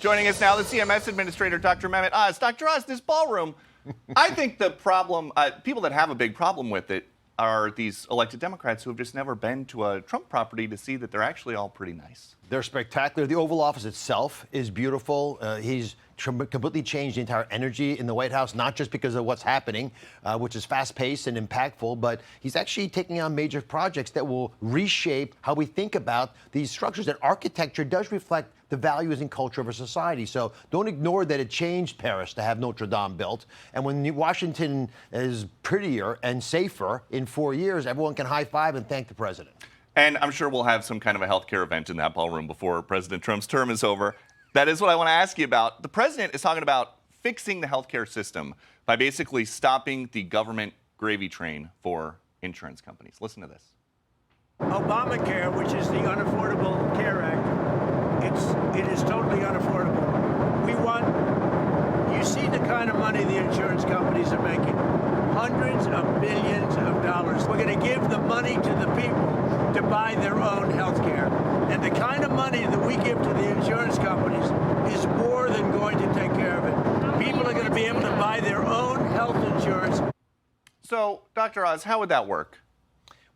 Joining us now, the CMS Administrator, Dr. Mehmet Oz. Dr. Oz, this ballroom, I think the problem, people that have a big problem with it are these elected Democrats who have just never been to a Trump property to see that they're actually all pretty nice. They're spectacular. The Oval Office itself is beautiful. He's completely changed the entire energy in the White House, not just because of what's happening, which is fast-paced and impactful, but he's actually taking on major projects that will reshape how we think about these structures. That architecture does reflect the values and culture of a society. So don't ignore that it changed Paris to have Notre Dame built. And when Washington is prettier and safer in 4 years, everyone can high-five and thank the president. And I'm sure we'll have some kind of a healthcare event in that ballroom before President Trump's term is over. That is what I want to ask you about. The president is talking about fixing the healthcare system by basically stopping the government gravy train for insurance companies. Listen to this. Obamacare, which is the Unaffordable Care Act, it is totally unaffordable. You see the kind of money the insurance companies are making. Hundreds of billions of dollars. We're going to give the money to the people to buy their own health care. And the kind of money that we give to the insurance companies is more than going to take care of it. People are going to be able to buy their own health insurance. So, Dr. Oz, how would that work?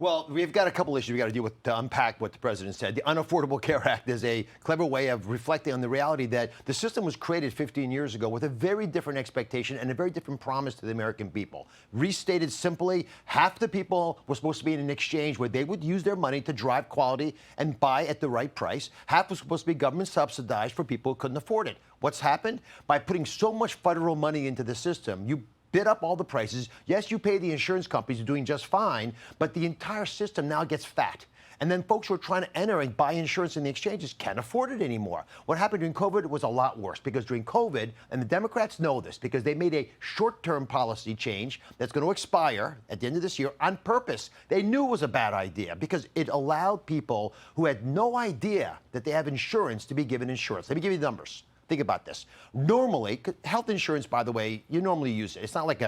Well, we've got a couple issues we got to deal with to unpack what the president said. The Unaffordable Care Act is a clever way of reflecting on the reality that the system was created 15 years ago with a very different expectation and a very different promise to the American people. Restated simply, half the people were supposed to be in an exchange where they would use their money to drive quality and buy at the right price. Half was supposed to be government subsidized for people who couldn't afford it. What's happened? By putting so much federal money into the system, you bid up all the prices. Yes, you pay the insurance companies, are doing just fine, but the entire system now gets fat. And then folks who are trying to enter and buy insurance in the exchanges can't afford it anymore. What happened during COVID was a lot worse because during COVID, and the Democrats know this because they made a short-term policy change that's going to expire at the end of this year on purpose. They knew it was a bad idea because it allowed people who had no idea that they have insurance to be given insurance. Let me give you the numbers. Think about this. Normally, health insurance, by the way, you normally use it. It's not like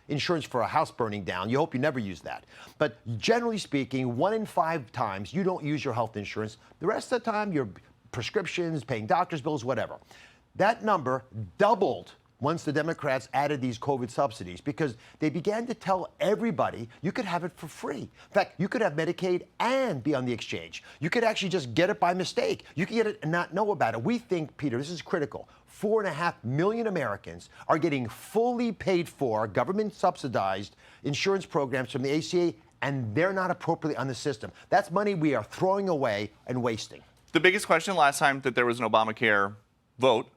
insurance for a house burning down. You hope you never use that. But generally speaking, 1 in 5 times you don't use your health insurance. The rest of the time, your prescriptions, paying doctor's bills, whatever. That number doubled once the Democrats added these COVID subsidies because they began to tell everybody you could have it for free. In fact, you could have Medicaid and be on the exchange. You could actually just get it by mistake. You could get it and not know about it. We think, Peter, this is critical. 4.5 million Americans are getting fully paid for, government subsidized insurance programs from the ACA, and they're not appropriately on the system. That's money we are throwing away and wasting. The biggest question last time that there was an Obamacare vote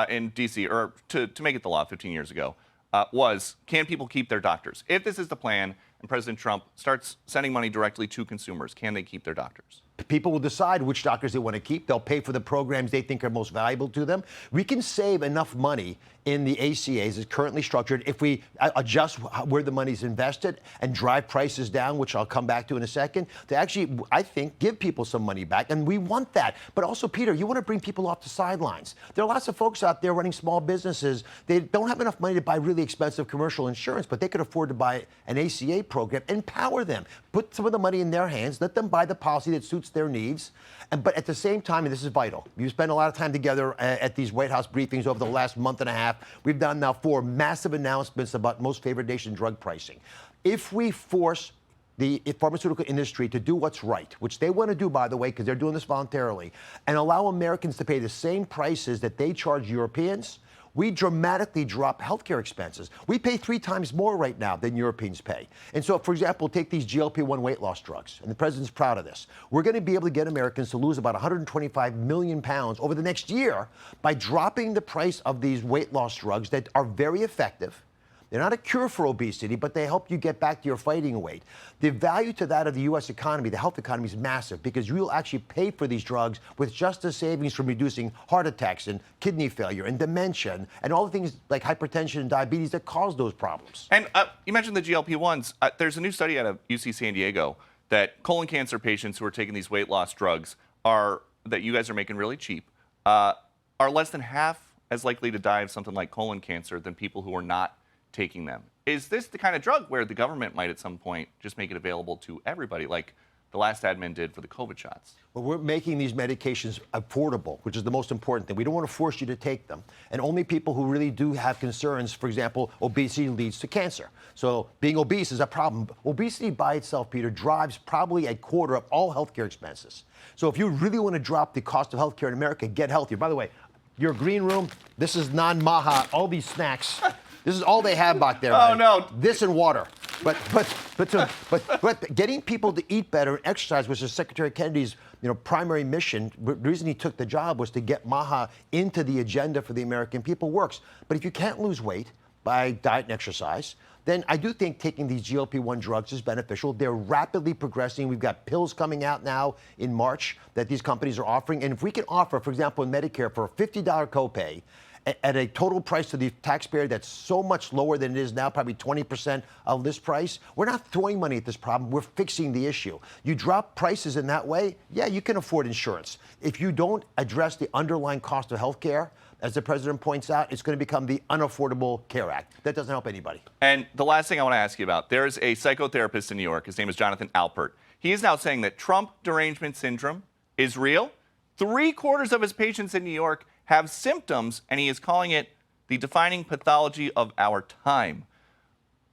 in D.C., or to make it the law 15 years ago, was can people keep their doctors? If this is the plan and President Trump starts sending money directly to consumers, can they keep their doctors? People will decide which doctors they want to keep. They'll pay for the programs they think are most valuable to them. We can save enough money in the ACA as it's currently structured if we adjust where the money's invested and drive prices down, which I'll come back to in a second, to actually, I think, give people some money back. And we want that. But also, Peter, you want to bring people off the sidelines. There are lots of folks out there running small businesses. They don't have enough money to buy really expensive commercial insurance, but they could afford to buy an ACA program. Empower them. Put some of the money in their hands. Let them buy the policy that suits their needs. But at the same time, and this is vital, you spend a lot of time together at these White House briefings over the last month and a half. We've done now 4 massive announcements about most favored nation drug pricing. If we force the pharmaceutical industry to do what's right, which they want to do, by the way, because they're doing this voluntarily, and allow Americans to pay the same prices that they charge Europeans, we dramatically drop healthcare expenses. We pay 3 times more right now than Europeans pay. And so, for example, take these GLP-1 weight loss drugs, and the president's proud of this. We're going to be able to get Americans to lose about 125 million pounds over the next year by dropping the price of these weight loss drugs that are very effective. They're not a cure for obesity, but they help you get back to your fighting weight. The value to that of the U.S. economy, the health economy, is massive because you will actually pay for these drugs with just the savings from reducing heart attacks and kidney failure and dementia and all the things like hypertension and diabetes that cause those problems. And you mentioned the GLP-1s. There's a new study out of UC San Diego that colon cancer patients who are taking these weight loss drugs that you guys are making really cheap are less than half as likely to die of something like colon cancer than people who are not taking them. Is this the kind of drug where the government might at some point just make it available to everybody, like the last admin did for the COVID shots. Well, we're making these medications affordable, which is the most important thing. We don't want to force you to take them. And only people who really do have concerns, for example, obesity leads to cancer. So being obese is a problem. Obesity by itself, Peter, drives probably a quarter of all healthcare expenses. So if you really want to drop the cost of healthcare in America, get healthier. By the way, your green room, this is non-Maha, all these snacks. This is all they have back there. Oh, no. This and water. But getting people to eat better and exercise, which is Secretary Kennedy's primary mission. The reason he took the job was to get Maha into the agenda for the American people. Works. But if you can't lose weight by diet and exercise, then I do think taking these GLP-1 drugs is beneficial. They're rapidly progressing. We've got pills coming out now in March that these companies are offering. And if we can offer, for example, in Medicare for a $50 copay, at a total price to the taxpayer that's so much lower than it is now, probably 20% of this price, we're not throwing money at this problem. We're fixing the issue. You drop prices in that way, yeah, you can afford insurance. If you don't address the underlying cost of health care, as the president points out, it's going to become the Unaffordable Care Act. That doesn't help anybody. And the last thing I want to ask you about, there's a psychotherapist in New York. His name is Jonathan Alpert. He is now saying that Trump derangement syndrome is real. 3/4 of his patients in New York have symptoms, and he is calling it the defining pathology of our time.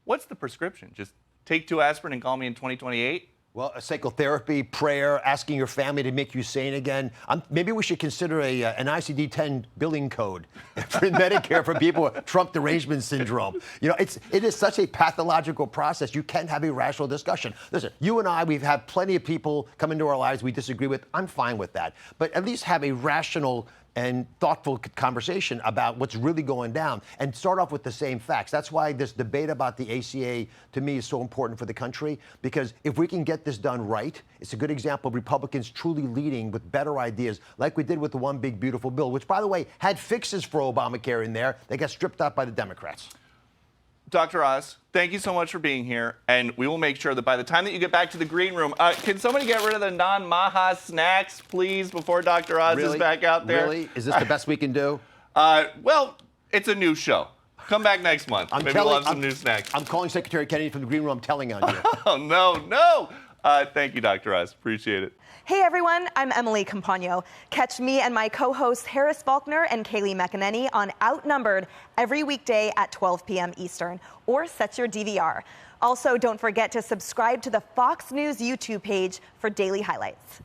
What's the prescription? Just take 2 aspirin and call me in 2028? Well, a psychotherapy, prayer, asking your family to make you sane again. Maybe we should consider an ICD-10 billing code for Medicare for people with Trump derangement syndrome. It is such a pathological process. You can't have a rational discussion. Listen, you and I, we've had plenty of people come into our lives we disagree with. I'm fine with that. But at least have a rational and thoughtful conversation about what's really going down and start off with the same facts. That's why this debate about the ACA, to me, is so important for the country, because if we can get this done right, it's a good example of Republicans truly leading with better ideas, like we did with the One Big Beautiful Bill, which, by the way, had fixes for Obamacare in there. They got stripped out by the Democrats. Dr. Oz, thank you so much for being here, and we will make sure that by the time that you get back to the green room, can somebody get rid of the non-Maha snacks, please, before Dr. Oz is back out there? Really? Is this the best we can do? Well, it's a new show. Come back next month. Maybe we'll have some new snacks. I'm calling Secretary Kennedy from the green room. I'm telling on you. Oh, no. Thank you, Dr. Oz. Appreciate it. Hey everyone, I'm Emily Compagno. Catch me and my co-hosts Harris Faulkner and Kaylee McEnany on Outnumbered every weekday at 12 p.m. Eastern, or set your DVR. Also, don't forget to subscribe to the Fox News YouTube page for daily highlights.